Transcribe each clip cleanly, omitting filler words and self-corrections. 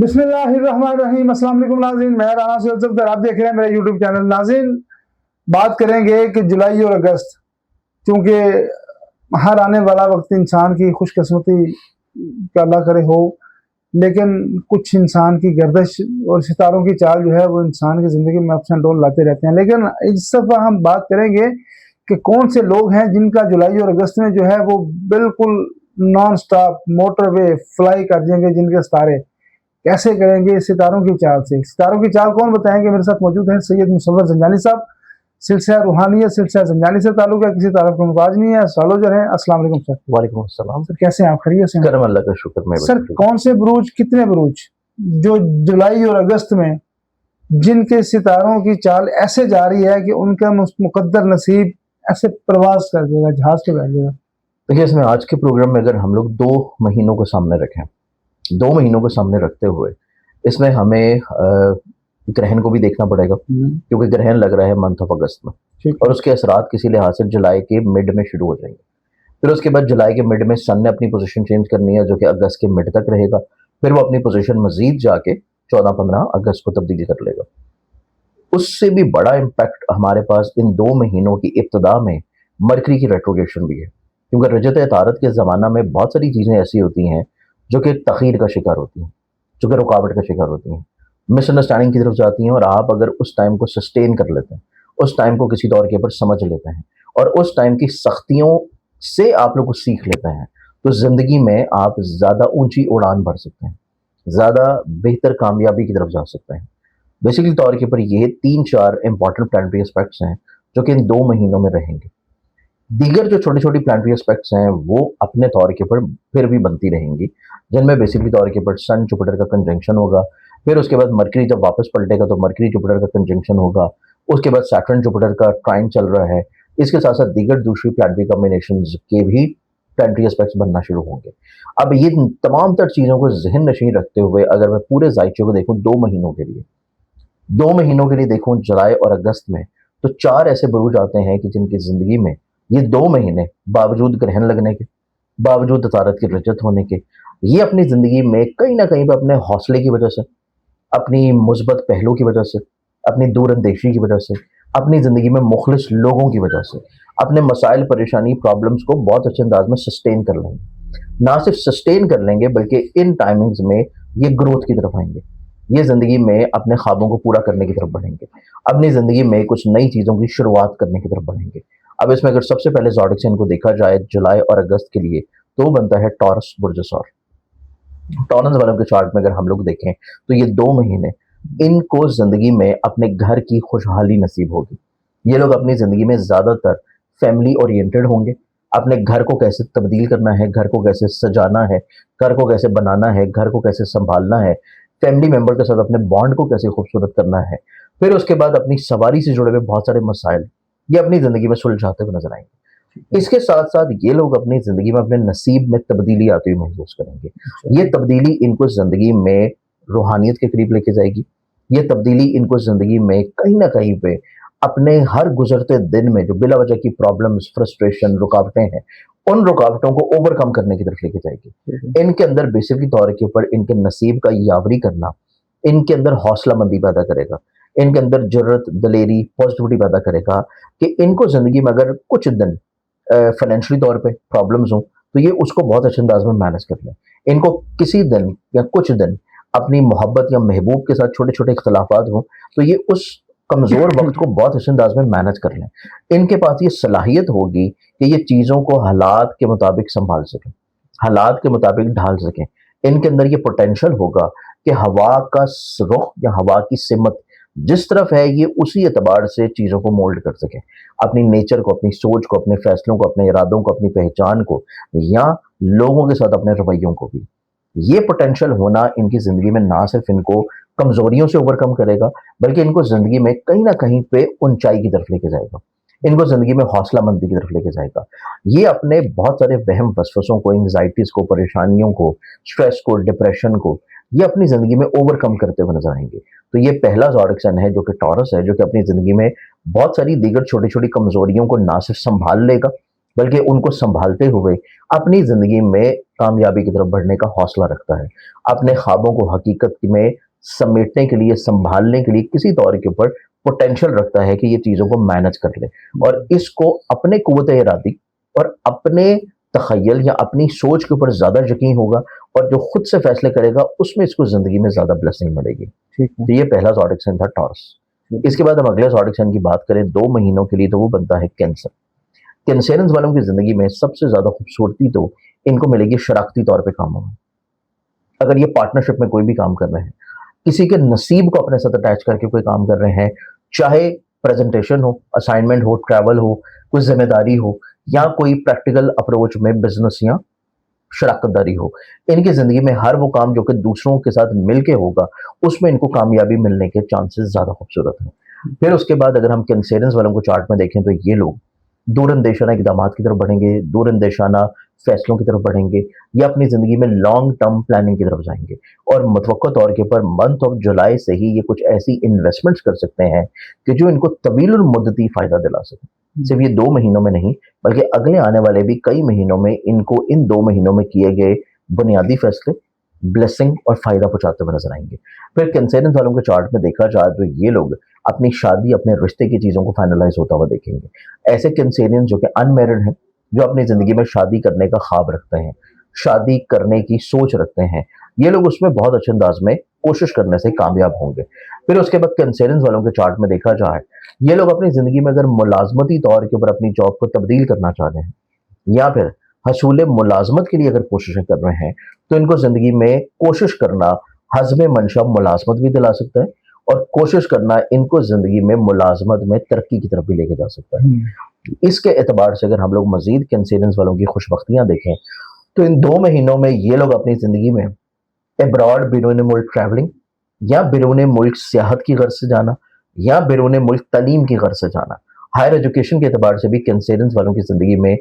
बिस्मिल्लाहिर्रहमानिर्रहीम। अस्सलाम वालेकुम नाज़रीन, मैं राना सैयद, आप देख रहे हैं मेरा यूट्यूब चैनल। नाज़रीन, बात करेंगे कि जुलाई और अगस्त, क्योंकि हर आने वाला वक्त इंसान की खुशकिस्मती का अल्लाह करे हो, लेकिन कुछ इंसान की गर्दिश और सितारों की चाल जो है वो इंसान की ज़िंदगी में अप्स एंड डाउन लाते रहते हैं। लेकिन इस दफ़ा हम बात करेंगे कि कौन से लोग हैं जिनका जुलाई और अगस्त में जो है वो बिल्कुल नॉन स्टॉप मोटरवे फ्लाई कर देंगे, जिनके सितारे कैसे करेंगे सितारों की चाल से। सितारों की चाल कौन बताएंगे? मेरे साथ मौजूद हैं सैयद मुसव्वर ज़ंजानी साहब। सिलसिला रूहानियत, सिलसिला ज़ंजानी से ताल्लुक है, किसी तारफ का मुताज नहीं है। एस्ट्रोलॉजर हैं। अस्सलाम वालेकुम सर। वालेकुम अस्सलाम सर कैसे हैं आप? खैरियत से हैं? करम अल्लाह का शुक्र। मैं सर कौन से बुरूज, कितने बुरूज जो जुलाई और अगस्त में जिनके सितारों की चाल ऐसे जा रही है कि उनका मुकद्दर नसीब ऐसे प्रवास कर देगा, जहाज पे बैठ जाएगा? देखिए, इसमें आज के प्रोग्राम में अगर हम लोग 2 महीनों को सामने रखें, 2 महीनों को सामने रखते हुए इसमें हमें ग्रहण को भी देखना पड़ेगा, क्योंकि ग्रहण लग रहा है मंथ ऑफ अगस्त में, और उसके असरात किसी लिहाज से जुलाई के मिड में शुरू हो जाएंगे। फिर उसके बाद जुलाई के मिड में सन ने अपनी पोजीशन चेंज करनी है, जो कि अगस्त के मिड तक रहेगा। फिर वो अपनी पोजीशन मजीद जाके 14-15 अगस्त को तब्दीली कर लेगा। उससे भी बड़ा इम्पैक्ट हमारे पास इन 2 महीनों की इब्तिदा में मरकरी की रेट्रोगेशन भी है, क्योंकि रजत तारत के ज़माना में बहुत सारी चीज़ें ऐसी होती हैं जो कि तख़ीर का शिकार होती हैं, जो कि रुकावट का शिकार होती हैं, मिसअंडरस्टैंडिंग की तरफ जाती हैं। और आप अगर उस टाइम को सस्टेन कर लेते हैं, उस टाइम को किसी तौर के ऊपर समझ लेते हैं और उस टाइम की सख्तियों से आप लोग को सीख लेते हैं, तो ज़िंदगी में आप ज़्यादा ऊंची उड़ान भर सकते हैं, ज़्यादा बेहतर कामयाबी की तरफ जा सकते हैं। बेसिकली तौर के ऊपर ये 3-4 इंपॉर्टेंट प्लानिटरी एस्पेक्ट्स हैं जो कि इन 2 महीनों में रहेंगे। दीगर जो छोटी-छोटी प्लानिटरी एस्पेक्ट्स हैं वो अपने तौर के ऊपर फिर भी बनती रहेंगी, जिनमें बेसिकली तौर के ऊपर सन जुपिटर का कंजंक्शन होगा। फिर उसके बाद मरकरी जब वापस पलटेगा तो मरकरी जुपिटर का कंजंक्शन होगा। उसके बाद सैटर्न जुपिटर का ट्राइन चल रहा है। इसके साथ-साथ दीगर दूसरी प्लानिटरी कॉम्बिनेशंस के भी प्लानिटरी एस्पेक्ट्स बनना शुरू होंगे। अब ये तमाम तर चीज़ों को ज़हन नशीं रखते हुए अगर मैं पूरे ज़ायचे को देखूँ 2 महीनों के लिए, 2 महीनों के लिए देखूं जुलाई और अगस्त में, तो 4 ऐसे बुरूज आते हैं कि जिनकी ज़िंदगी में ये 2 महीने बावजूद ग्रहण लगने के, बावजूद तारत की रजत होने के, ये अपनी ज़िंदगी में कहीं न कहीं पे अपने हौसले की वजह से, अपनी मुस्बत पहलू की वजह से, अपनी दूरअंदेशी की वजह से, अपनी ज़िंदगी में मुखलिस लोगों की वजह से, अपने मसाइल, परेशानी, प्रॉब्लम्स को बहुत अच्छे अंदाज में सस्टेन कर लेंगे। ना सिर्फ सस्टेन कर लेंगे बल्कि इन टाइमिंग्स में ये ग्रोथ की तरफ आएंगे। ये ज़िंदगी में अपने ख्वाबों को पूरा करने की तरफ बढ़ेंगे, अपनी ज़िंदगी में कुछ नई चीज़ों की शुरुआत करने की तरफ बढ़ेंगे। अब इसमें अगर सबसे पहले ज़ोडिक साइन को देखा जाए जुलाई और अगस्त के लिए, तो बनता है टॉरस बुर्ज सौर। टॉरस वालों के चार्ट में अगर हम लोग देखें तो ये 2 महीने इनको ज़िंदगी में अपने घर की खुशहाली नसीब होगी। ये लोग अपनी ज़िंदगी में ज़्यादातर फैमिली ओरिएंटेड होंगे। अपने घर को कैसे तब्दील करना है, घर को कैसे सजाना है, घर को कैसे बनाना है, घर को कैसे संभालना है, फैमिली मेंबर के साथ अपने बॉन्ड को कैसे खूबसूरत करना है, फिर उसके बाद अपनी सवारी से जुड़े हुए बहुत सारे मसाइल ये अपनी ज़िंदगी में सुलझाते हुए नजर आएंगे। इसके साथ साथ ये लोग अपनी ज़िंदगी में अपने नसीब में तब्दीली आती हुई महसूस करेंगे। ये तब्दीली इनको ज़िंदगी में रूहानियत के करीब लेके जाएगी। ये तब्दीली इनको ज़िंदगी में कहीं ना कहीं पे अपने हर गुजरते दिन में जो बिला वजह की प्रॉब्लम्स, फ्रस्ट्रेशन, रुकावटें हैं, उन रुकावटों को ओवरकम करने की तरफ लेके जाएगी। इनके अंदर बेसिकली तौर के ऊपर इनके नसीब का यावरी करना, इनके अंदर हौसला मंदी पैदा करेगा, इनके अंदर जरूरत, दलेरी, पॉजिटिविटी पैदा करेगा कि इनको जिंदगी में अगर कुछ दिन फाइनेंशियली तौर पे प्रॉब्लम्स हो तो ये उसको बहुत अच्छे अंदाज में मैनेज कर लें। इनको किसी दिन या कुछ दिन अपनी मोहब्बत या महबूब के साथ छोटे छोटे इख्तलाफात हों तो ये उस कमज़ोर वक्त को बहुत अच्छे अंदाज में मैनेज कर लें। इनके पास ये सलाहियत होगी कि ये चीज़ों को हालात के मुताबिक संभाल सकें, हालात के मुताबिक ढाल सकें। इनके अंदर ये पोटेंशियल होगा कि हवा का रुख या हवा की सिमत जिस तरफ है ये उसी एतबार से चीज़ों को मोल्ड कर सकें, अपनी नेचर को, अपनी सोच को, अपने फैसलों को, अपने इरादों को, अपनी पहचान को, या लोगों के साथ अपने रवैयों को भी। ये पोटेंशियल होना इनकी ज़िंदगी में ना सिर्फ इनको कमज़ोरियों से ओवरकम करेगा बल्कि इनको ज़िंदगी में कहीं ना कहीं पे ऊंचाई की तरफ लेके जाएगा, इनको ज़िंदगी में हौसला मंदी की तरफ लेके जाएगा। ये अपने बहुत सारे वहम वसवसों को, एंग्जाइटीज़ को, परेशानियों को, स्ट्रेस को, डिप्रेशन को ये अपनी ज़िंदगी में ओवरकम करते हुए नजर आएंगे। तो ये पहला ज़ोडिक साइन है जो कि टॉरस है, जो कि अपनी ज़िंदगी में बहुत सारी दीगर छोटी छोटी कमज़ोरियों को ना सिर्फ संभाल लेगा बल्कि उनको संभालते हुए अपनी जिंदगी में कामयाबी की तरफ बढ़ने का हौसला रखता है, अपने ख्वाबों को हकीकत में समेटने के लिए, संभालने के लिए किसी तौर के ऊपर पोटेंशियल रखता है कि ये चीज़ों को मैनेज कर ले और इसको अपने कुव्वत इरादी और अपने तख़य्युल या अपनी सोच के ऊपर ज़्यादा यकीन होगा और जो खुद से फैसले करेगा उसमें इसको ज़िंदगी में ज़्यादा ब्लेसिंग मिलेगी। ठीक है। तो ये पहला ज़ोडिक साइन था टॉरस। इसके बाद हम अगले ज़ोडिक साइन की बात करें 2 महीनों के लिए, तो वो बनता है कैंसर। कैंसरियंस वालों की ज़िंदगी में सबसे ज़्यादा खूबसूरती तो इनको मिलेगी शराकती तौर पे कामों में। अगर ये पार्टनरशिप में कोई भी काम कर रहे हैं, किसी के नसीब को अपने साथ अटैच करके कोई काम कर रहे हैं, चाहे प्रेजेंटेशन हो, असाइनमेंट हो, ट्रैवल हो, कोई जिम्मेदारी हो या कोई प्रैक्टिकल अप्रोच में बिजनेस या शराकतदारी हो, इनकी ज़िंदगी में हर वो काम जो कि दूसरों के साथ मिलके होगा, उसमें इनको कामयाबी मिलने के चांसेस ज़्यादा खूबसूरत हैं। फिर उसके बाद अगर हम कैंसेरियंस वालों को चार्ट में देखें तो ये लोग दूरअंदेशाना इक़दामात की तरफ बढ़ेंगे, दूरअंदेशाना फैसलों की तरफ बढ़ेंगे या अपनी ज़िंदगी में लॉन्ग टर्म प्लानिंग की तरफ जाएँगे और मुतवक्का तौर के ऊपर मंथ ऑफ जुलाई से ही ये कुछ ऐसी इन्वेस्टमेंट्स कर सकते हैं कि जो इनको तवील मुद्दती फ़ायदा दिला सकें। सिर्फ ये 2 महीनों में नहीं, बल्कि अगले आने वाले भी कई महीनों में इनको इन 2 महीनों में किए गए बुनियादी फैसले ब्लेसिंग और फ़ायदा पहुँचाते हुए नज़र आएँगे। फिर कैंसेरियंस वालों के चार्ट में देखा जाए तो ये लोग अपनी शादी, अपने रिश्ते की चीज़ों को फाइनलाइज़ होता हुआ देखेंगे। ऐसे कैंसेरियंस जो कि अनमैरिड हैं, जो अपनी ज़िंदगी में शादी करने का ख्वाब रखते हैं, शादी करने की सोच रखते हैं, ये लोग उसमें बहुत अच्छे अंदाज में कोशिश करने से कामयाब होंगे। फिर उसके बाद कैंसेरियंस वालों के चार्ट में देखा जाए, ये लोग अपनी ज़िंदगी में अगर मुलाज़मती तौर के ऊपर अपनी जॉब को तब्दील करना चाहते हैं या फिर हसूल मुलाज़मत के लिए अगर कोशिशें कर रहे हैं, तो इनको ज़िंदगी में कोशिश करना हज़्म मंशा मुलाज़मत भी दिला सकता है और कोशिश करना इनको ज़िंदगी में मुलाज़मत में तरक्की की तरफ भी लेके जा सकता है। इसके एतबार से अगर हम लोग मज़ीद कैंसेरियंस वालों की खुशबख्तियाँ देखें, तो इन 2 महीनों में ये लोग अपनी ज़िंदगी में अब्रॉड बिरून मुल्क ट्रैवलिंग या बिरून मुल्क सियाहत की गर्ज से जाना या बिरून मुल्क तालीम की गर्ज से जाना, हायर एजुकेशन के एतबार से भी कैंसेरियंस वालों की ज़िंदगी में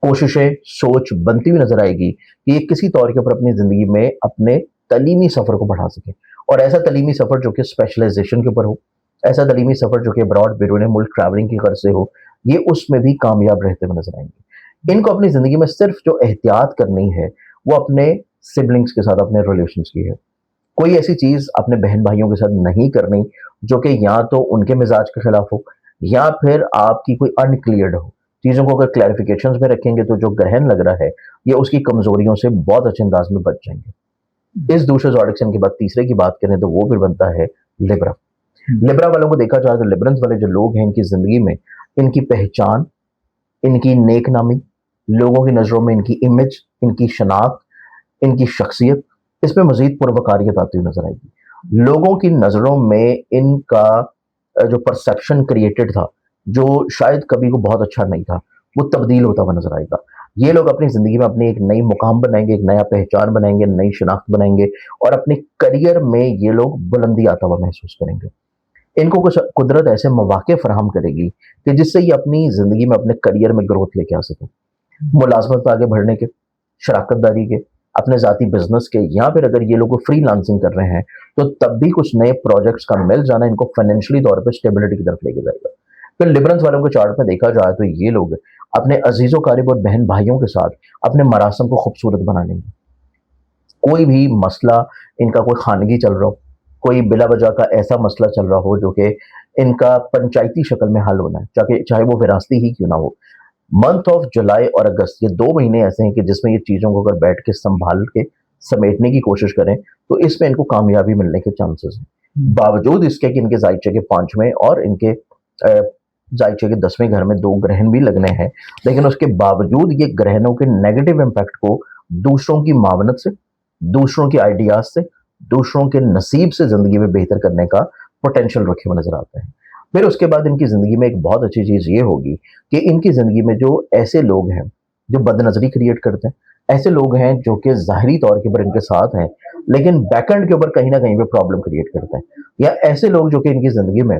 कोशिशें, सोच बनती हुई नज़र आएगी कि ये किसी तौर के ऊपर अपनी ज़िंदगी में अपने तालीमी सफ़र को बढ़ा सकें और ऐसा तालीमी सफ़र जो कि स्पेशलाइजेशन के ऊपर हो, ऐसा तालीमी सफ़र जो कि अब्रॉड बिरून मुल्क ट्रैवलिंग की गर्ज से हो, ये उसमें भी कामयाब रहते हुए नज़र आएंगे। इनको अपनी ज़िंदगी में सिर्फ जो एहतियात करनी है वो अपने सिबलिंग्स के साथ, अपने रिलेशंस की है। कोई ऐसी चीज़ अपने बहन भाइयों के साथ नहीं करनी जो कि या तो उनके मिजाज के खिलाफ हो या फिर आपकी कोई अनक्लियर्ड हो। चीज़ों को अगर क्लैरिफिकेशंस में रखेंगे तो जो ग्रहण लग रहा है ये उसकी कमजोरियों से बहुत अच्छे अंदाज में बच जाएंगे। इस दूसरे ज़ोडिक साइन के बाद तीसरे की बात करें तो वो फिर बनता है लिब्रा। लिब्रा वालों को देखा जाए तो लिब्रंस वाले जो लोग हैं इनकी ज़िंदगी में इनकी पहचान, इनकी नेक नामी, लोगों की नज़रों में इनकी इमेज, इनकी शनाख्त, इनकी शख्सियत, इसमें मज़ीद पुरवकारियत आती हुई नज़र आएगी। लोगों की नज़रों में इनका जो परसेप्शन क्रिएटेड था, जो शायद कभी को बहुत अच्छा नहीं था, वो तब्दील होता हुआ नज़र आएगा। ये लोग अपनी ज़िंदगी में अपनी एक नई मुकाम बनाएंगे, एक नया पहचान बनाएंगे, नई शनाख्त बनाएंगे और अपने करियर में ये लोग बुलंदी आता हुआ महसूस करेंगे। इनको कुछ कुदरत ऐसे मौके फराहम करेगी कि जिससे ये अपनी ज़िंदगी में, अपने करियर में ग्रोथ लेके आ सकें। मुलाजमत पे आगे बढ़ने के, शराकतदारी के, अपने ज़ाती बिजनेस के, या फिर अगर ये लोग फ्रीलांसिंग कर रहे हैं तो तब भी कुछ नए प्रोजेक्ट्स का मिल जाना इनको फाइनेंशियली तौर पे स्टेबिलिटी की तरफ लेके जाएगा। फिर लिबरल्स वालों के चार्ट में देखा जाए तो ये लोग अपने अजीज़ों कारिब और बहन भाइयों के साथ अपने मरासम को खूबसूरत बना लेंगे। कोई भी मसला, इनका कोई खानगी चल रहा हो, कोई बिला वजह का ऐसा मसला चल रहा हो जो कि इनका पंचायती शक्ल में हल होना है, चाहे वो विरासती ही क्यों ना हो, मंथ ऑफ जुलाई और अगस्त ये 2 महीने ऐसे हैं कि जिसमें ये चीज़ों को अगर बैठ के संभाल के समेटने की कोशिश करें तो इसमें इनको कामयाबी मिलने के चांसेस हैं। बावजूद इसके कि इनके जायचे के 5वें और इनके जायचे के 10वें घर में 2 ग्रहण भी लगने हैं, लेकिन उसके बावजूद ये ग्रहणों के नेगेटिव इम्पैक्ट को दूसरों की मावनत से, दूसरों के आइडियाज से, दूसरों के नसीब से ज़िंदगी में बेहतर करने का पोटेंशियल रखे हुए नज़र आते हैं। फिर उसके बाद इनकी ज़िंदगी में एक बहुत अच्छी चीज़ ये होगी कि इनकी ज़िंदगी में जो ऐसे लोग हैं जो बदनज़री क्रिएट करते हैं, ऐसे लोग हैं जो कि ज़ाहिरी तौर के ऊपर इनके साथ हैं लेकिन बैकएंड के ऊपर कहीं ना कहीं पे प्रॉब्लम क्रिएट करते हैं, या ऐसे लोग जो कि इनकी ज़िंदगी में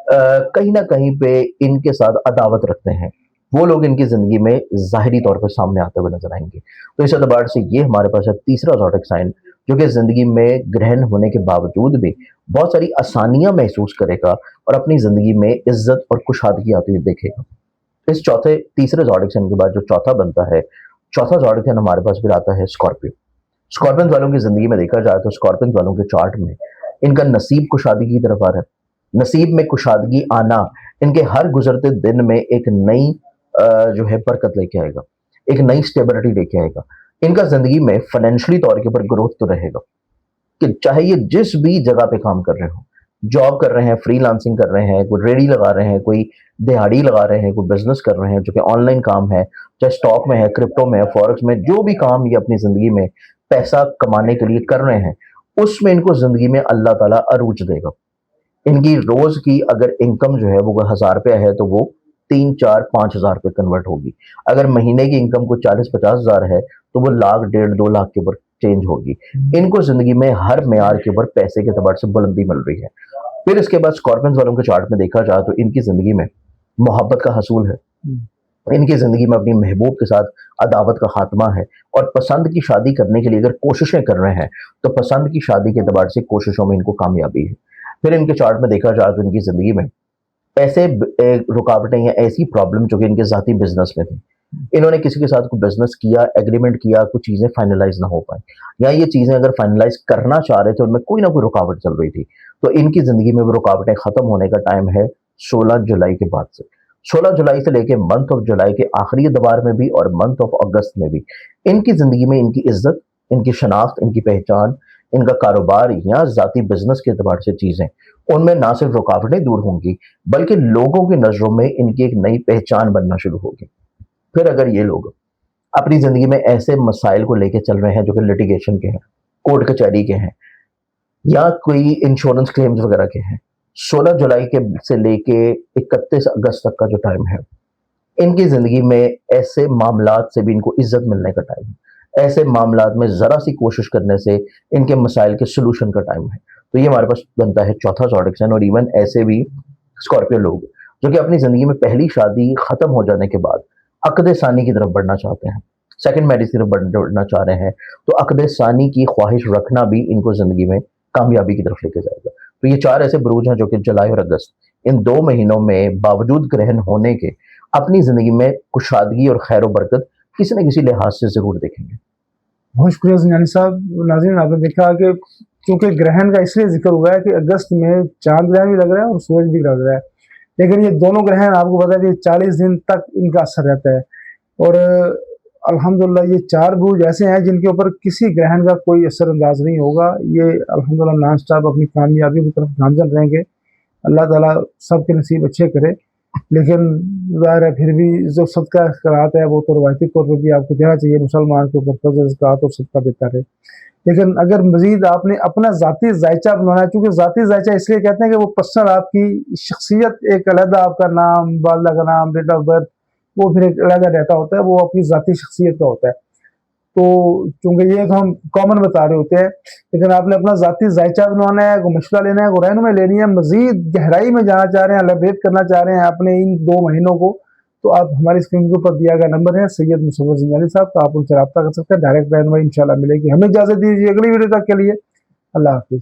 कहीं ना कहीं पे इनके साथ अदावत रखते हैं, वो लोग इनकी ज़िंदगी में ज़ाहिरी तौर पर सामने आते हुए नजर आएंगे। तो इस एतबार से ये हमारे पास है तीसरा ज़ोडिक साइन जो कि ज़िंदगी में ग्रहण होने के बावजूद भी बहुत सारी आसानियां महसूस करेगा और अपनी ज़िंदगी में इज्जत और खुशहाली आती हुई देखेगा। इस तीसरे ज़ोडिएक के बाद जो चौथा बनता है, चौथा ज़ोडिएक हमारे पास फिर आता है स्कॉर्पियो। स्कॉर्पियन वालों की ज़िंदगी में देखा जाए तो स्कॉर्पियन वालों के चार्ट में इनका नसीब कुशादगी की तरफ आ रहा है। नसीब में कुशादगी आना इनके हर गुजरते दिन में एक नई जो है बरकत लेके आएगा, एक नई स्टेबिलिटी लेके आएगा। इनका ज़िंदगी में फाइनेंशियली तौर के ऊपर ग्रोथ तो रहेगा कि चाहे ये जिस भी जगह पे काम कर रहे हो, जॉब कर रहे हैं, फ्रीलांसिंग कर रहे हैं, कोई रेडी लगा रहे हैं, कोई दिहाड़ी लगा रहे हैं, कोई बिजनेस कर रहे हैं जो कि ऑनलाइन काम है, चाहे स्टॉक में है, क्रिप्टो में है, फॉरेक्स में, जो भी काम ये अपनी ज़िंदगी में पैसा कमाने के लिए कर रहे हैं, उसमें इनको ज़िंदगी में अल्लाह ताला अरूज देगा। इनकी रोज़ की अगर इनकम जो है वो 1000 रुपया है तो वो 3, 4, 5,000 पे कन्वर्ट होगी। अगर महीने की इनकम को 40-50 हज़ार है तो वो लाख, डेढ़ 2 लाख के ऊपर चेंज होगी। इनको ज़िंदगी में हर मेयार के ऊपर पैसे के एतबार से बुलंदी मिल रही है। फिर इसके बाद स्कॉर्पियंस वालों के चार्ट में देखा जाए तो इनकी ज़िंदगी में मोहब्बत का हसूल है। इनकी ज़िंदगी में अपनी महबूब के साथ अदावत का खात्मा है और पसंद की शादी करने के लिए अगर कोशिशें कर रहे हैं तो पसंद की शादी के एतबार से कोशिशों में इनको कामयाबी है। फिर इनके चार्ट में देखा जाए तो इनकी ज़िंदगी में ऐसे रुकावटें या ऐसी प्रॉब्लम जो कि इनके ज़ाती बिजनेस में थी, इन्होंने किसी के साथ कोई बिजनेस किया, एग्रीमेंट किया, कुछ चीज़ें फाइनलाइज ना हो पाई या ये चीज़ें अगर फाइनलाइज करना चाह रहे थे उनमें कोई ना कोई रुकावट चल रही थी, तो इनकी ज़िंदगी में वो रुकावटें ख़त्म होने का टाइम है 16 जुलाई के बाद से। 16 जुलाई से लेके मंथ ऑफ जुलाई के आखिरी दवार में भी और मंथ ऑफ अगस्त में भी इनकी ज़िंदगी में इनकी इज्जत, इनकी शनाख्त, इनकी पहचान, इनका कारोबार या ज़ाती बिजनेस के एतबार से चीज़ें, उनमें ना सिर्फ रुकावटें दूर होंगी बल्कि लोगों की नज़रों में इनकी एक नई पहचान बनना शुरू होगी। फिर अगर ये लोग अपनी ज़िंदगी में ऐसे मसाइल को लेके चल रहे हैं जो कि लिटिगेशन के हैं, कोर्ट कचहरी के हैं या कोई इंश्योरेंस क्लेम्स वगैरह के हैं, 16 जुलाई के से लेके 31 अगस्त तक का जो टाइम है, इनकी ज़िंदगी में ऐसे मामलात से भी इनको इज़्ज़त मिलने का टाइम है। ऐसे मामलात में ज़रा सी कोशिश करने से इनके मसाइल के सॉल्यूशन का टाइम है। तो ये हमारे पास बनता है चौथा ज़ोडिएक साइन। और इवन ऐसे भी स्कॉर्पियो लोग जो कि अपनी ज़िंदगी में पहली शादी ख़त्म हो जाने के बाद अक़द सानी की तरफ बढ़ना चाहते हैं, सेकंड मैरिज की तरफ बढ़ना चाह रहे हैं, तो अक़द सानी की ख्वाहिश रखना भी इनको ज़िंदगी में कामयाबी की तरफ लेके जाएगा। तो ये 4 ऐसे बुरूज हैं जो कि जुलाई और अगस्त इन 2 महीनों में बावजूद ग्रहण होने के अपनी ज़िंदगी में कुशादगी और खैर बरकत किसी न किसी लिहाज से ज़रूर देखेंगे। बहुत शुक्रिया ज़िंदानी साहब। नाज़रीन, आपने देखा कि चूँकि ग्रहण का इसलिए ज़िक्र हुआ है कि अगस्त में चाँद ग्रहण भी लग रहा है और सूरज भी लग रहा है, लेकिन ये दोनों ग्रहण आपको पता है कि 40 दिन तक इनका असर रहता है और अल्हम्दुलिल्लाह ये 4 बुर्ज ऐसे हैं जिनके ऊपर किसी ग्रहण का कोई असर-अंदाज़ नहीं होगा। ये अल्हम्दुलिल्लाह नॉन स्टॉप अपनी कामयाबी की तरफ गामज़न रहेंगे। अल्लाह ताला सबके नसीब अच्छे करे, लेकिन ज़ाहिर है फिर भी जो सदका ख़ैरात है वो तो रवायती तौर पे भी आपको देना चाहिए। मुसलमान के ऊपर फ़र्ज़ ज़कात और सदका देता रहे। लेकिन अगर मज़ीद आपने अपना ज़ाती ज़ायचा बनाना है, चूँकि ज़ाती ज़ायचा इसलिए कहते हैं कि वो पर्सनल आपकी शख्सियत, एक अलग आपका नाम, वालिदा का नाम, डेट ऑफ बर्थ, वो फिर एक अलग रहता होता है, वो अपनी ज़ाती शख्सियत का होता है। तो चूँकि ये तो हम कॉमन बता रहे होते हैं, लेकिन आपने अपना ज़ाती ज़ायचा बनवाना है, कोई मशवरा लेना है, कोई रहनुमाई लेनी है, मज़ीद गहराई में जाना चाह रहे हैं, एलाबरेट करना चाह रहे हैं अपने इन 2 महीनों को, तो आप हमारी स्क्रीन के ऊपर दिया गया नंबर है सैयद मुसव्वर ज़िंदानी साहब, तो आप उनसे राब्ता कर सकते हैं। डायरेक्ट रहनुमाई इंशाल्लाह मिलेगी। हमें इजाज़त दीजिए अगली वीडियो तक के लिए। अल्लाह हाफ़िज़।